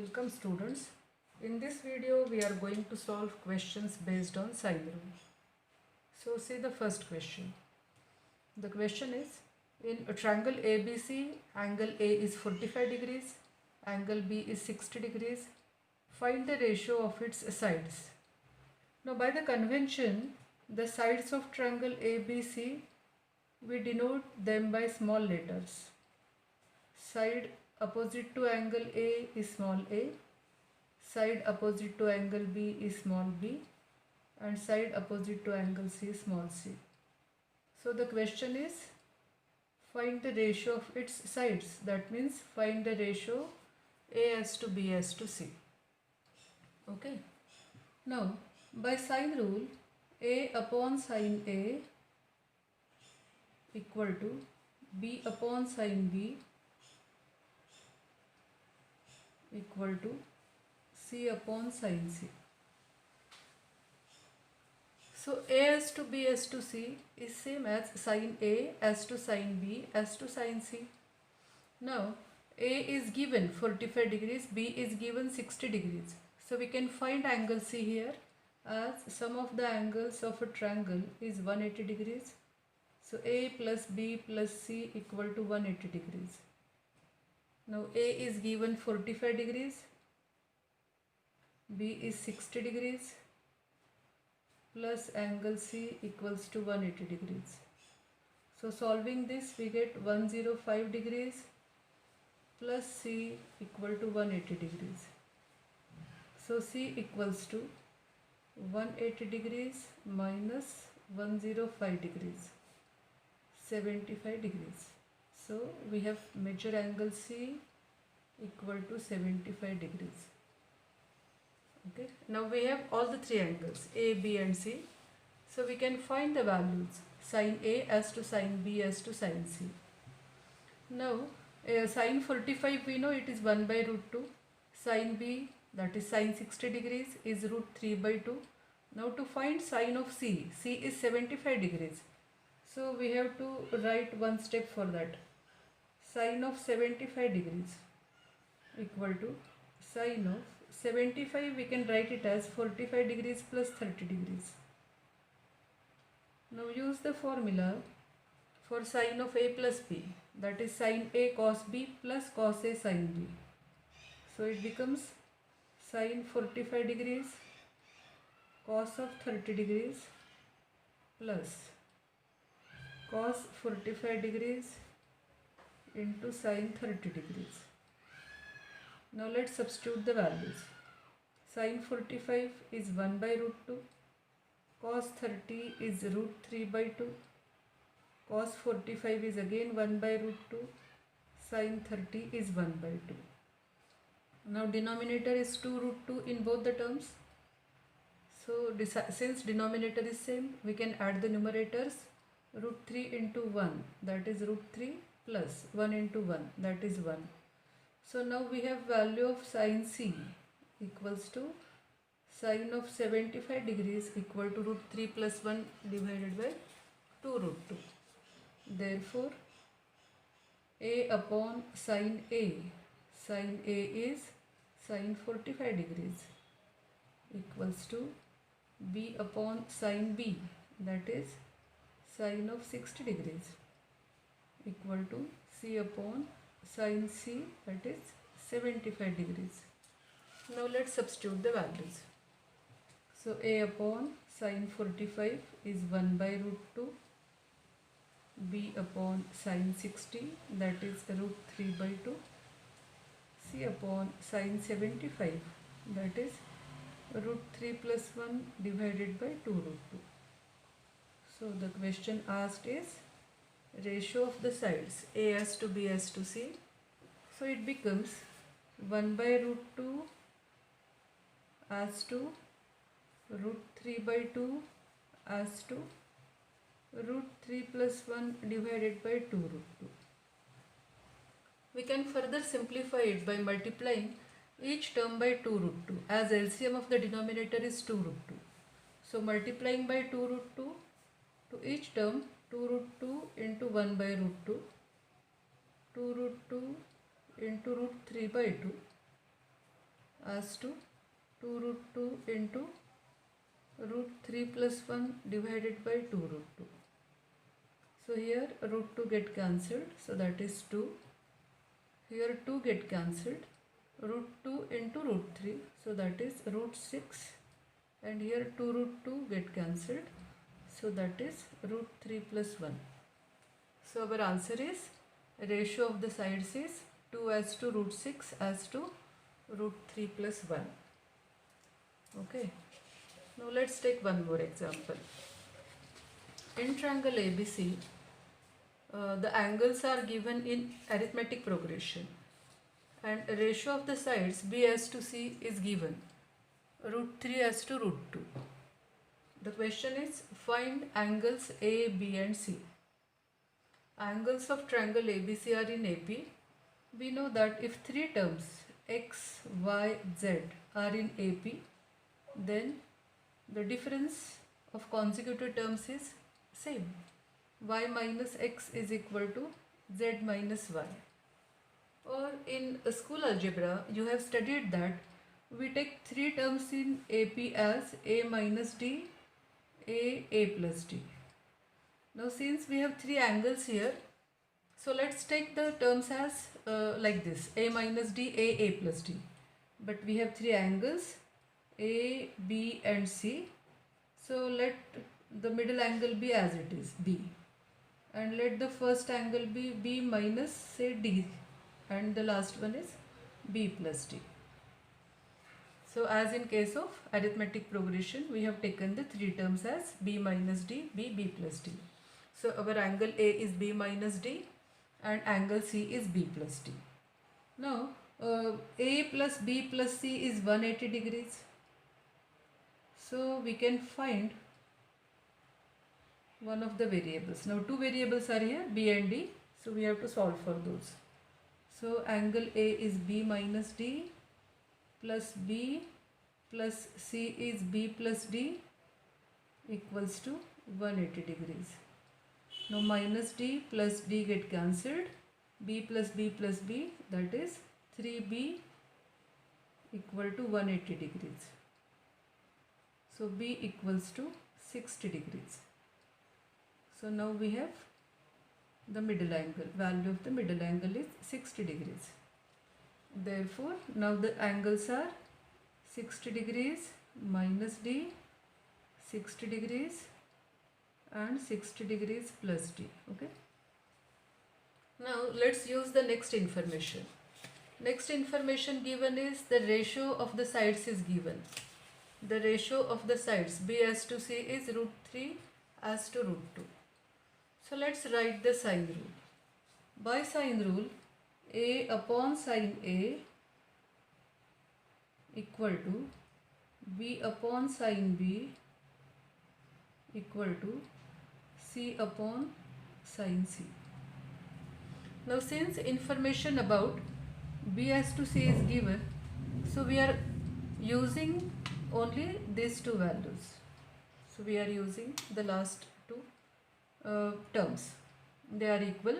Welcome students. In this video we are going to solve questions based on sine rule. So see the first question. The question is, in a triangle ABC, angle A is 45 degrees, angle B is 60 degrees. Find the ratio of its sides. Now by the convention, the sides of triangle ABC, we denote them by small letters. Side opposite to angle A is small a, side opposite to angle B is small b, and side opposite to angle C is small c. So the question is, find the ratio of its sides. That means find the ratio A as to B as to C. Okay. Now by sine rule, A upon sine A equal to B upon sine B equal to C upon sine C. So A as to B as to C is same as sine A as to sine B as to sine C. Now A is given 45 degrees, B is given 60 degrees. So we can find angle C here, as sum of the angles of a triangle is 180 degrees. So A plus B plus C equal to 180 degrees. Now A is given 45 degrees, B is 60 degrees, plus angle C equals to 180 degrees. So solving this, we get 105 degrees plus C equal to 180 degrees. So C equals to 180 degrees minus 105 degrees, 75 degrees. So we have measure angle C equal to 75 degrees. Okay. Now we have all the three angles A, B and C. So we can find the values sine A as to sine B as to sine C. Now sine 45 we know it is 1 by root 2. Sine B, that is sine 60 degrees, is root 3 by 2. Now to find sine of C, C is 75 degrees. So we have to write one step for that. Sine of 75 degrees equal to sine of 75, we can write it as 45 degrees plus 30 degrees. Now use the formula for sine of A plus B, that is sine A cos B plus cos A sine B. So it becomes sine 45 degrees cos of 30 degrees plus cos 45 degrees into sine 30 degrees. Now let's substitute the values. Sine 45 is 1 by root 2, cos 30 is root 3 by 2, cos 45 is again 1 by root 2, sine 30 is 1 by 2. Now denominator is 2 root 2 in both the terms. So since denominator is same, we can add the numerators. Root 3 into 1, that is root 3, plus 1 into 1, that is 1. So now we have value of sine C equals to sine of 75 degrees equal to root 3 plus 1 divided by 2 root 2. Therefore, A upon sine A is sine 45 degrees equals to B upon sine B, that is sine of 60 degrees equal to C upon sine C, that is 75 degrees. Now let's substitute the values. So A upon sine 45 is 1 by root 2, B upon sine 60, that is root 3 by 2, C upon sine 75, that is root 3 plus 1 divided by 2 root 2. So the question asked is ratio of the sides A as to B as to C. So it becomes 1 by root 2 as to root 3 by 2 as to root 3 plus 1 divided by 2 root 2. We can further simplify it by multiplying each term by 2 root 2, as LCM of the denominator is 2 root 2. So multiplying by 2 root 2 to each term, 2 root 2 into 1 by root 2, 2 root 2 into root 3 by 2, as to 2 root 2 into root 3 plus 1 divided by 2 root 2. So here root 2 get cancelled, so that is 2. Here 2 get cancelled, root 2 into root 3, so that is root 6, and here 2 root 2 get cancelled, so that is root 3 plus 1. So our answer is ratio of the sides is 2 as to root 6 as to root 3 plus 1. Okay. Now let's take one more example. In triangle ABC, the angles are given in arithmetic progression and ratio of the sides B as to C is given, root 3 as to root 2. The question is find angles A, B and C. Angles of triangle ABC are in AP. We know that if three terms X, Y, Z are in AP, then the difference of consecutive terms is same. Y minus X is equal to Z minus Y. Or in school algebra, you have studied that we take three terms in AP as A minus D, A plus D. Now since we have three angles here, so let's take the terms as like this, A minus D, A plus D. But we have three angles, A, B and C. So let the middle angle be as it is, B. And let the first angle be B minus say D. And the last one is B plus D. So as in case of arithmetic progression, we have taken the three terms as B minus D, B plus D. So our angle A is B minus D and angle C is B plus D. Now A plus B plus C is 180 degrees. So we can find one of the variables. Now two variables are here, B and D. So we have to solve for those. So angle A is B minus D plus B plus C is B plus D equals to 180 degrees. Now minus D plus D get cancelled. B plus B plus B, that is 3B equal to 180 degrees. So B equals to 60 degrees. So now we have the middle angle. Value of the middle angle is 60 degrees. Therefore, now the angles are 60 degrees minus D, 60 degrees and 60 degrees plus D. Okay. Now let's use the next information. Next information given is the ratio of the sides is given. The ratio of the sides B as to C is root 3 as to root 2. So let's write the sine rule. By sine rule, A upon sine A equal to B upon sine B equal to C upon sine C. Now since information about B as to C is given, so we are using only these two values. So we are using the last two terms. They are equal.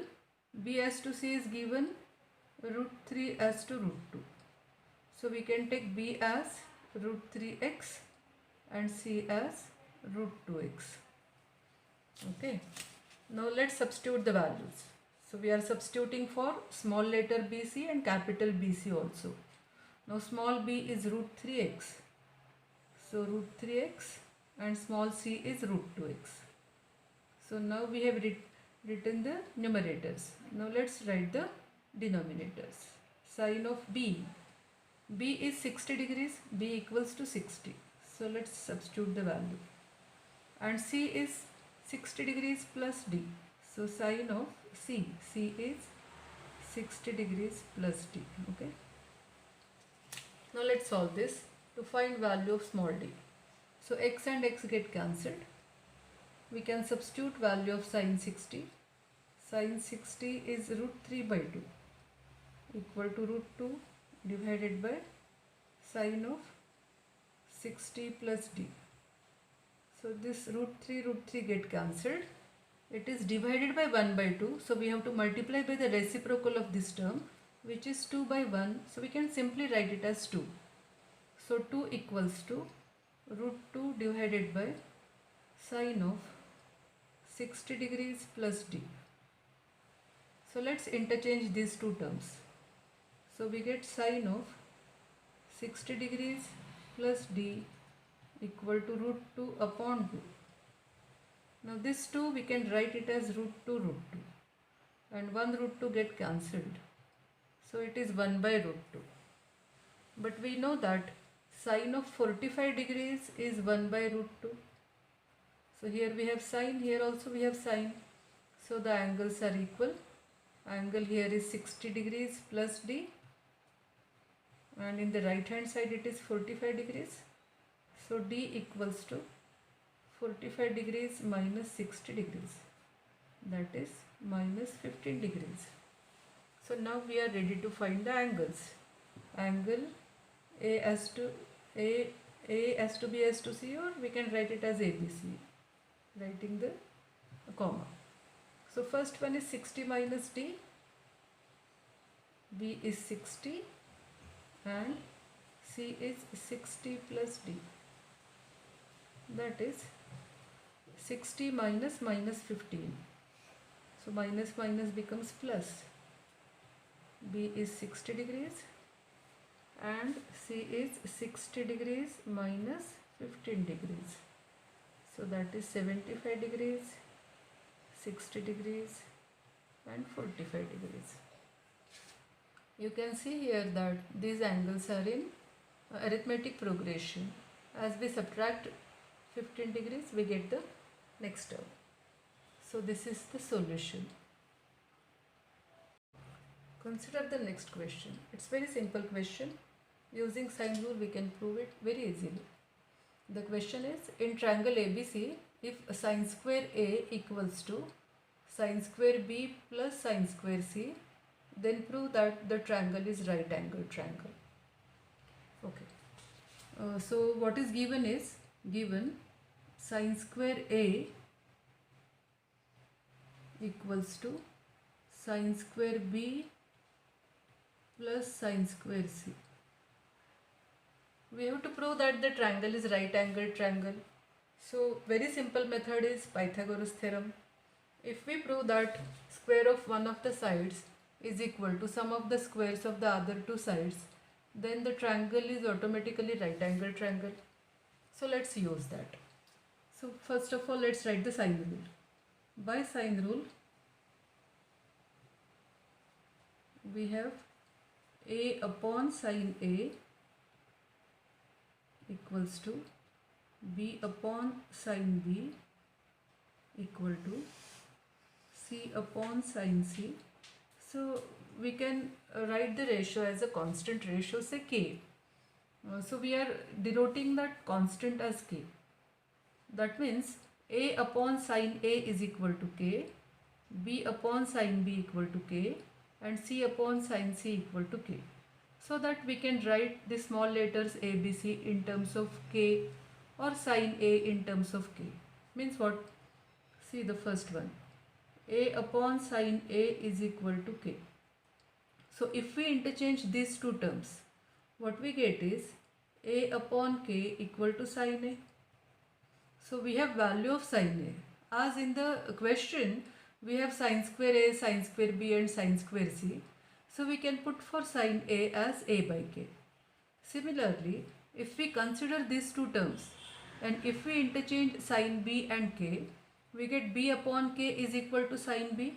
B as to C is given root 3 as to root 2. So we can take B as root 3x and C as root 2x. Okay. Now let's substitute the values. So we are substituting for small letter BC and capital BC also. Now small b is root 3x. So root 3x and small c is root 2x. So now we have written the numerators. Now let's write the denominators. Sine of b. B is 60 degrees. B equals to 60. So let's substitute the value. And c is 60 degrees plus d. So sine of c. C is 60 degrees plus d. Okay. Now let's solve this to find value of small d. So x and x get cancelled. We can substitute value of sine 60. Sine 60 is root 3 by 2 equal to root 2 divided by sine of 60 plus d. So this root 3 get cancelled. It is divided by 1 by 2. So we have to multiply by the reciprocal of this term, which is 2 by 1. So we can simply write it as 2. So 2 equals to root 2 divided by sine of 60 degrees plus d. So let's interchange these two terms. So we get sine of 60 degrees plus d equal to root 2 upon 2. Now this 2 we can write it as root 2 root 2, and 1 root 2 get cancelled. So it is 1 by root 2. But we know that sine of 45 degrees is 1 by root 2. So here we have sine, here also we have sine. So the angles are equal. Angle here is 60 degrees plus d, and in the right hand side it is 45 degrees. So d equals to 45 degrees minus 60 degrees, that is minus 15 degrees. So now we are ready to find the angles. Angle A as to A as to B as to C, or we can write it as ABC, writing the comma. So first one is 60 minus D. B is 60 and C is 60 plus D. That is 60 minus minus 15. So minus minus becomes plus. B is 60 degrees and C is 60 degrees minus 15 degrees. So that is 75 degrees, 60 degrees and 45 degrees. You can see here that these angles are in arithmetic progression. As we subtract 15 degrees, we get the next term. So this is the solution. Consider the next question. It's very simple question. Using sine rule, we can prove it very easily. The question is, in triangle ABC, if sine square A equals to sine square B plus sine square C, then prove that the triangle is right angle triangle. Okay. So what is given is, given sine square A equals to sine square B plus sine square C. We have to prove that the triangle is right angle triangle. So very simple method is Pythagoras theorem. If we prove that square of one of the sides is equal to sum of the squares of the other two sides, then the triangle is automatically right angle triangle. So let's use that. So first of all, let's write the sine rule. By sine rule, we have A upon sine A equals to B upon sine B equal to C upon sine C. So we can write the ratio as a constant ratio, say K. So we are denoting that constant as K. That means A upon sine A is equal to K, B upon sine B equal to K, and C upon sine C equal to K. So that we can write the small letters A, B, C in terms of K, or sine A in terms of K. Means what? See the first one. A upon sine A is equal to K. So if we interchange these two terms, what we get is A upon K equal to sine A. So we have value of sine A. As in the question, we have sine square A, sine square B and sine square C. So we can put for sine A as A by K. Similarly, if we consider these two terms and if we interchange sine B and K, we get B upon K is equal to sine B.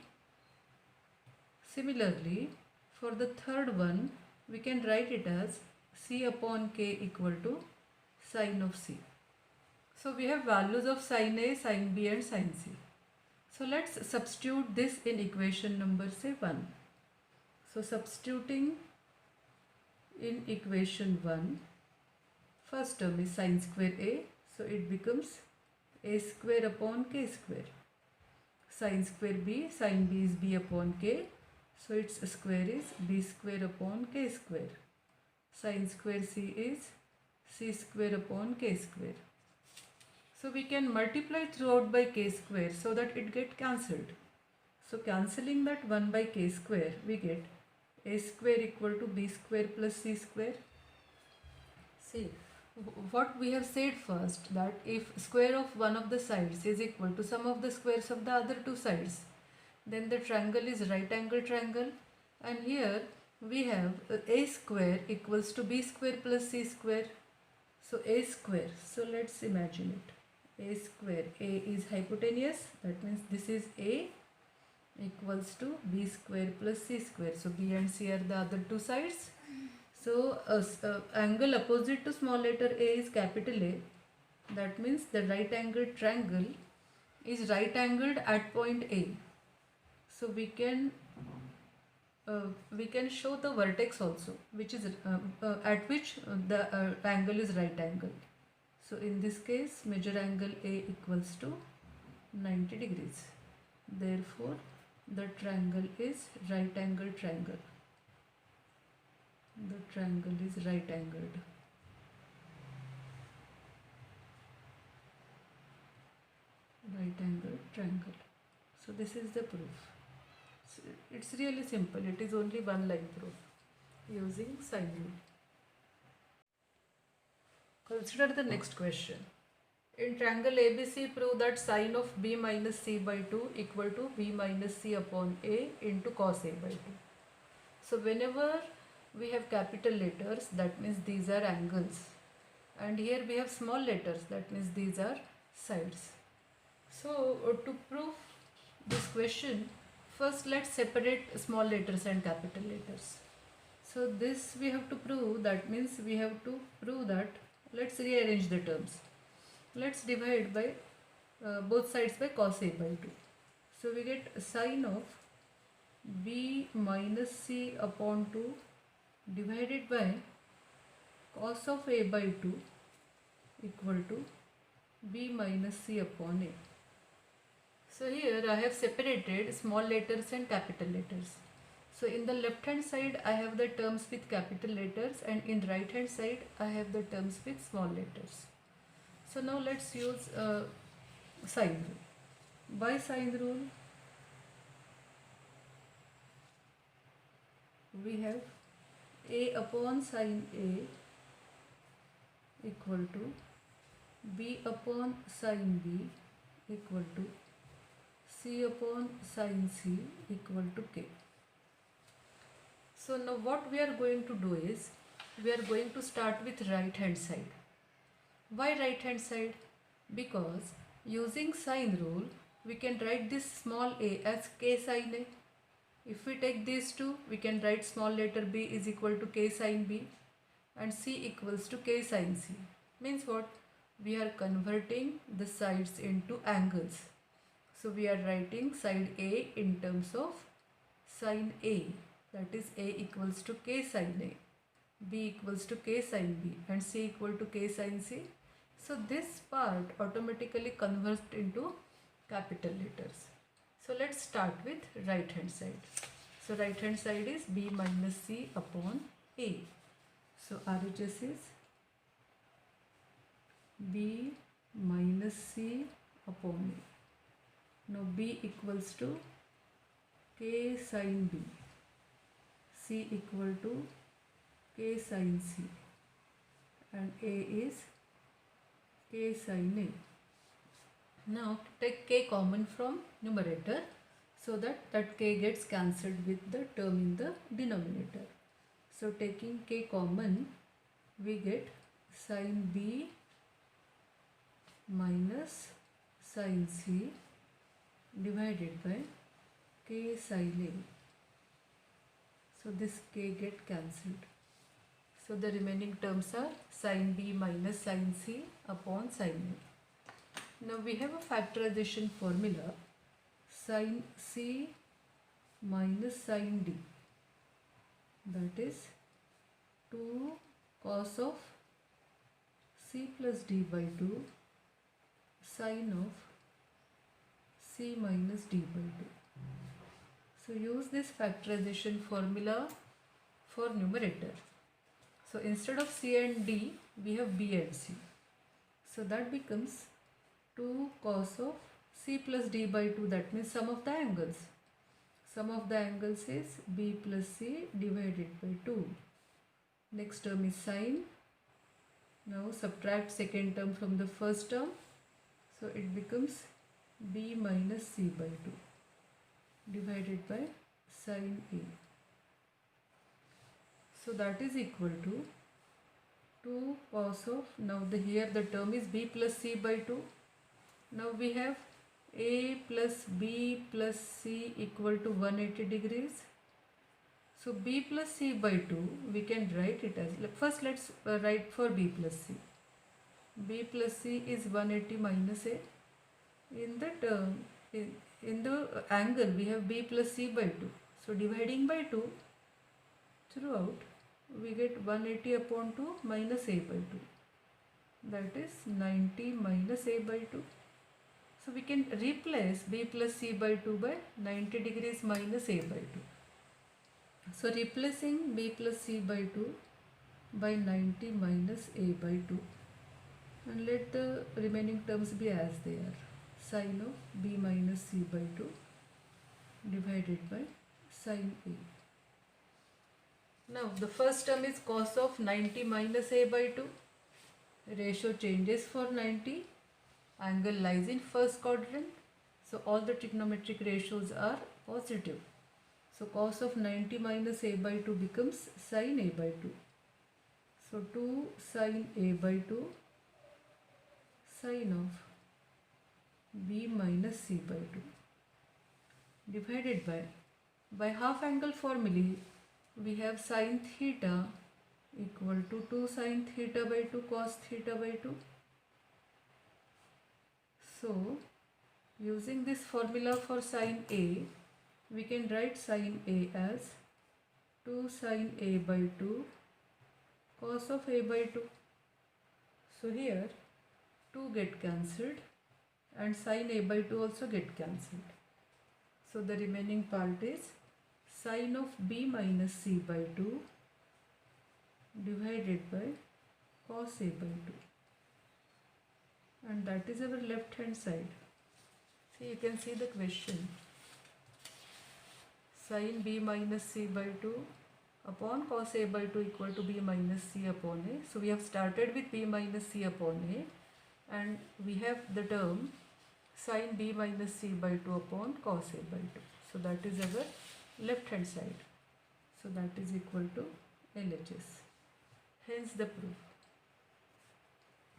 Similarly, for the third one, we can write it as C upon K equal to sine of C. So we have values of sine A, sine B and sine C. So let's substitute this in equation number, say 1. So substituting in equation 1, first term is sine square A, so it becomes A square upon K square. Sine square B, sine B is B upon K, so its square is B square upon K square. Sine square C is C square upon K square. So we can multiply throughout by K square so that it get cancelled. So cancelling that 1 by K square, we get A square equal to B square plus C square. See, what we have said first, that if square of one of the sides is equal to sum of the squares of the other two sides, then the triangle is right angle triangle. And here we have a square equals to b square plus c square. So a square, so let's imagine it. A square, a is hypotenuse, that means this is a equals to b square plus c square. So b and c are the other two sides. So angle opposite to small letter a is capital A. That means the right angled triangle is right angled at point A. So we can show the vertex also, which is at which the angle is right angle. So in this case, measure angle A equals to 90 degrees. Therefore, the triangle is right angled triangle. The triangle is right angled. Right angled triangle. So this is the proof. So it's really simple. It is only one line proof using sine rule. Consider the next question. In triangle ABC, prove that sine of b minus c by 2 equal to b minus c upon a into cos a by 2. So whenever we have capital letters, that means these are angles, and here we have small letters, that means these are sides. So to prove this question, first let's separate small letters and capital letters. So this we have to prove, that means we have to prove that, let's rearrange the terms. Let's divide by both sides by cos a by 2. So we get sine of b minus c upon 2 divided by cos of a by 2 equal to b minus c upon a. So here I have separated small letters and capital letters. So in the left hand side I have the terms with capital letters, and in right hand side I have the terms with small letters. So now let's use sine rule. By sine rule, we have a upon sine a equal to b upon sine b equal to c upon sine c equal to k. So now what we are going to do is, we are going to start with right hand side. Why right hand side? Because using sine rule, we can write this small a as k sine a. If we take these two, we can write small letter b is equal to k sine b and c equals to k sine c. Means what? We are converting the sides into angles. So we are writing side a in terms of sine a, that is a equals to k sine a, b equals to k sine b and c equal to k sine c. So this part automatically converts into capital letters. So let's start with right hand side. So right hand side is b minus c upon a. So RHS is b minus c upon a. Now b equals to k sine b, c equal to k sine c, and a is k sine a. Now take k common from numerator, so that k gets cancelled with the term in the denominator. So taking k common, we get sine b minus sine c divided by k sine a. So this k get cancelled. So the remaining terms are sine b minus sine c upon sine a. Now we have a factorization formula, sine c minus sine d, that is 2 cos of c plus d by 2 sine of c minus d by 2. So use this factorization formula for numerator. So instead of c and d, we have b and c. So that becomes 2 cos of c plus d by 2, that means sum of the angles. Sum of the angles is b plus c divided by 2. Next term is sine Now subtract second term from the first term. So it becomes b minus c by 2 divided by sine a. So that is equal to 2 cos of, now here the term is b plus c by 2. Now we have a plus b plus c equal to 180 degrees. So b plus c by 2 we can write it as, first let's write for b plus c. B plus c is 180 minus a. In the term, in the angle we have b plus c by 2. So dividing by 2 throughout, we get 180 upon 2 minus a by 2. That is 90 minus a by 2. So we can replace b plus c by 2 by 90 degrees minus a by 2. So replacing b plus c by 2 by 90 minus a by 2, and let the remaining terms be as they are. Sine of b minus c by 2 divided by sine a. Now the first term is cos of 90 minus a by 2. Ratio changes for 90. Angle lies in first quadrant. So all the trigonometric ratios are positive. So cos of 90 minus a by 2 becomes sine a by 2. So 2 sine a by 2 sine of b minus c by 2 divided by half angle formulae, we have sine theta equal to 2 sine theta by 2 cos theta by 2. So using this formula for sine a, we can write sine a as 2 sine a by 2 cos of a by 2. So here 2 get cancelled and sine a by 2 also get cancelled. So the remaining part is sine of b minus c by 2 divided by cos a by 2. And that is our left hand side. See, you can see the question. Sine b minus c by 2 upon cos a by 2 equal to b minus c upon a. So we have started with b minus c upon a, and we have the term sine b minus c by 2 upon cos a by 2. So that is our left hand side. So that is equal to LHS. Hence the proof.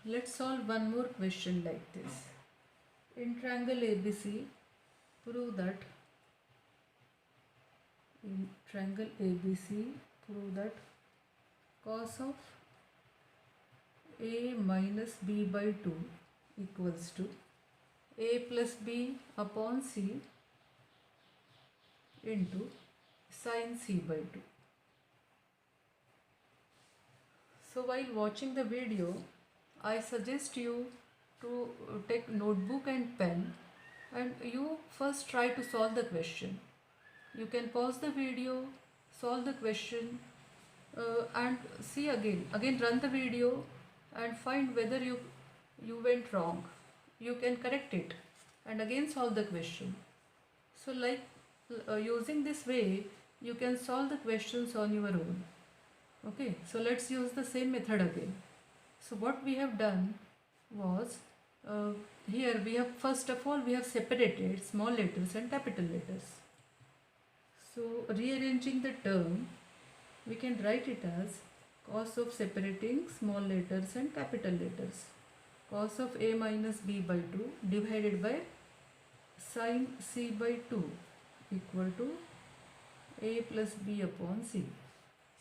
Let's solve one more question like this. In triangle ABC, prove that cos of a minus b by 2 equals to a plus b upon c into sine c by 2. So while watching the video, I suggest you to take notebook and pen, and you first try to solve the question. You can pause the video, solve the question, and see again run the video and find whether you went wrong. You can correct it and again solve the question. So like using this way, you can solve the questions on your own. Okay, so let's use the same method again. So what we have done was, here we have, first of all, we have separated small letters and capital letters. So rearranging the term, we can write it as cos of separating small letters and capital letters. Cos of a minus b by 2 divided by sine c by 2 equal to a plus b upon c.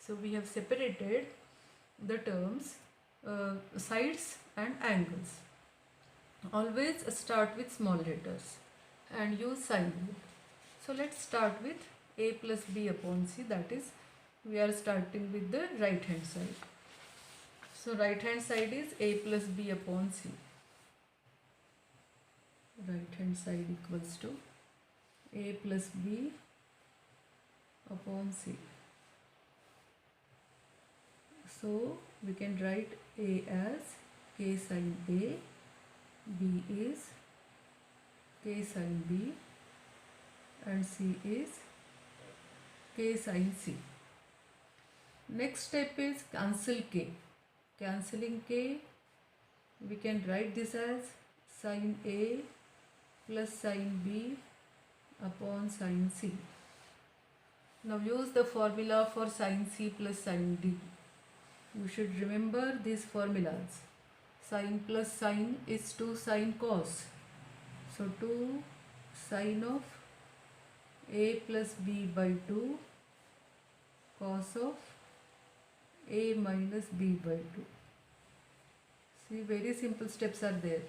So we have separated the terms, sides and angles. Always start with small letters and use sine rule. So let's start with a plus b upon c, that is, we are starting with the right hand side. So right hand side is a plus b upon c. Right hand side equals to a plus b upon c. So we can write a as k sine a, b is k sine b, and c is k sine c. Next step is cancel k. Cancelling k, we can write this as sin A plus sin B upon sin C. Now use the formula for sin C plus sin D. You should remember these formulas. Sin plus sin is 2 sin cos. So 2 sin of A plus B by 2 cos of A minus B by 2. See, very simple steps are there.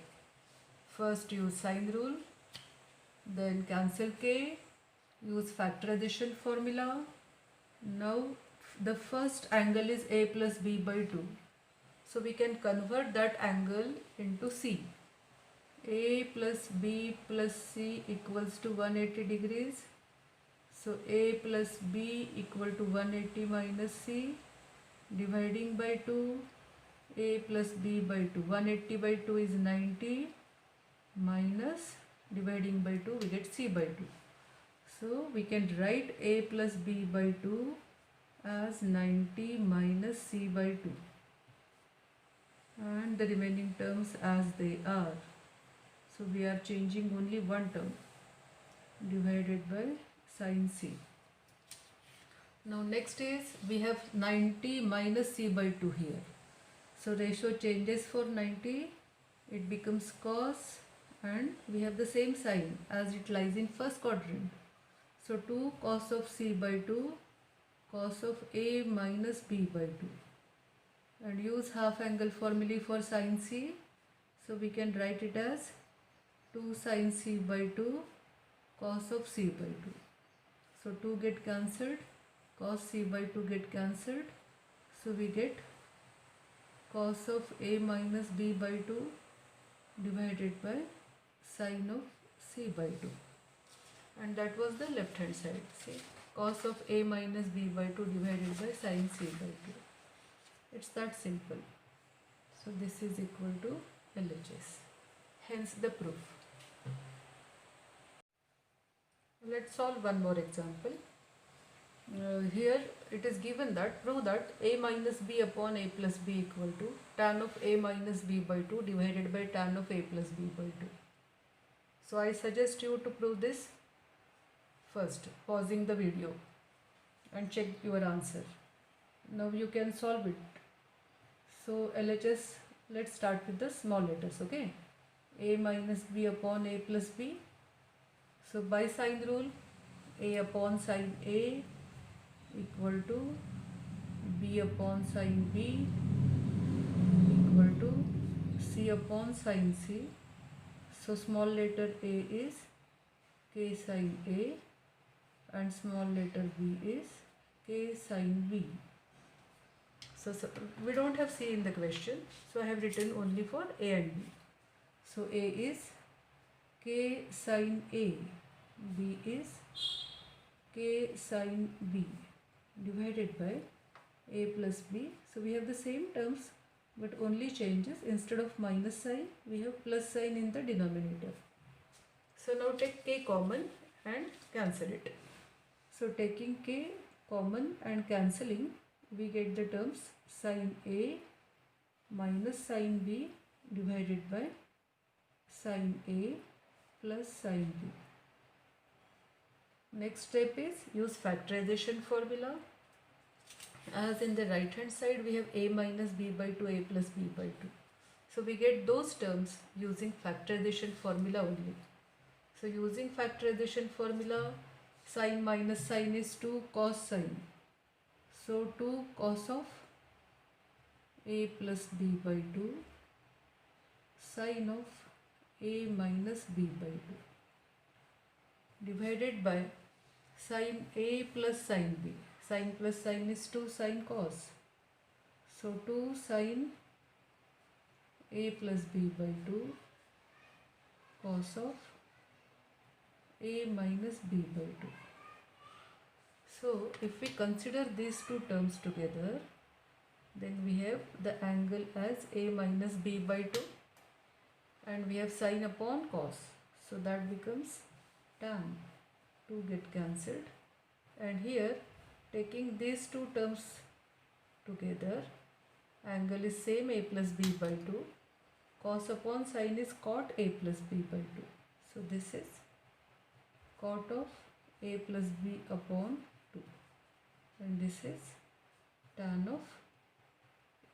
First use sine rule, then cancel k, use factorization formula. Now the first angle is A plus B by 2. So we can convert that angle into C. A plus B plus C equals to 180 degrees. So A plus B equal to 180 minus C, dividing by 2, A plus B by 2. 180 by 2 is 90 minus dividing by 2, we get C by 2. So we can write A plus B by 2 as 90 minus C by 2 and the remaining terms as they are. So we are changing only one term, divided by sin C. Now next is we have 90 minus C by 2 here. So ratio changes for 90, it becomes cos, and we have the same sign as it lies in first quadrant. So 2 cos of C by 2 cos of A minus B by 2, and use half angle formula for sin C. So we can write it as 2 sin C by 2 cos of C by 2. So 2 get cancelled, cos C by 2 get cancelled. So we get cos of A minus B by 2 divided by sin of C by 2. And that was the left hand side. See, cos of A minus B by 2 divided by sin C by 2. It's that simple. So this is equal to LHS. Hence the proof. Let's solve one more example. Here it is given that prove that A minus B upon A plus B equal to tan of A minus B by 2 divided by tan of A plus B by 2. So I suggest you to prove this first, pausing the video and check your answer. Now you can solve it. So LHS, let's start with the small letters, okay? A minus B upon A plus B. So by sine rule, A upon sine A equal to B upon sine B equal to C upon sine C. So small letter A is K sine A and small letter B is K sine B. So we don't have C in the question, so I have written only for A and B. So A is K sine A, B is K sine B divided by A plus B. So we have the same terms, but only changes, instead of minus sign we have plus sign in the denominator. So now take K common and cancel it. So taking K common and cancelling, we get the terms sin A minus sin B divided by sin A plus sin B. Next step is use factorization formula. As in the right hand side we have A minus B by 2, A plus B by 2. So we get those terms using factorization formula only. So using factorization formula, sin minus sin is 2 cos sin. So 2 cos of A plus B by 2 sin of A minus B by 2 divided by sin A plus sin B. Sin plus sin is 2 sin cos. So 2 sin A plus B by 2 cos of A minus B by 2. So if we consider these two terms together, then we have the angle as A minus B by 2 and we have sin upon cos. So that becomes tan. 2 get cancelled, and here taking these two terms together Angle is same, a plus b by 2. Cos upon sin is cot a plus b by 2. So this is cot of a plus b upon 2. And this is tan of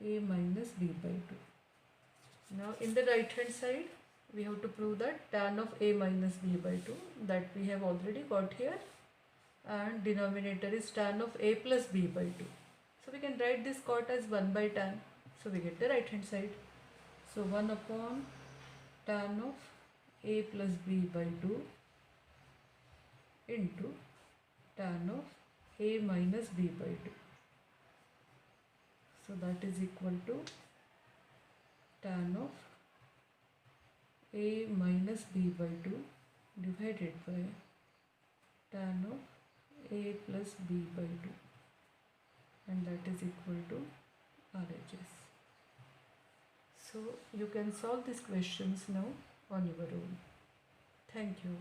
a minus b by 2. Now in the right hand side, we have to prove that tan of a minus b by 2, that we have already got here, and denominator is tan of a plus b by 2. So we can write this cot as 1 by tan. So we get the right hand side. So 1 upon tan of a plus b by 2 into tan of a minus b by 2. So that is equal to tan of a minus b by 2 divided by tan of a plus b by 2, and that is equal to RHS. So you can solve these questions now on your own. Thank you.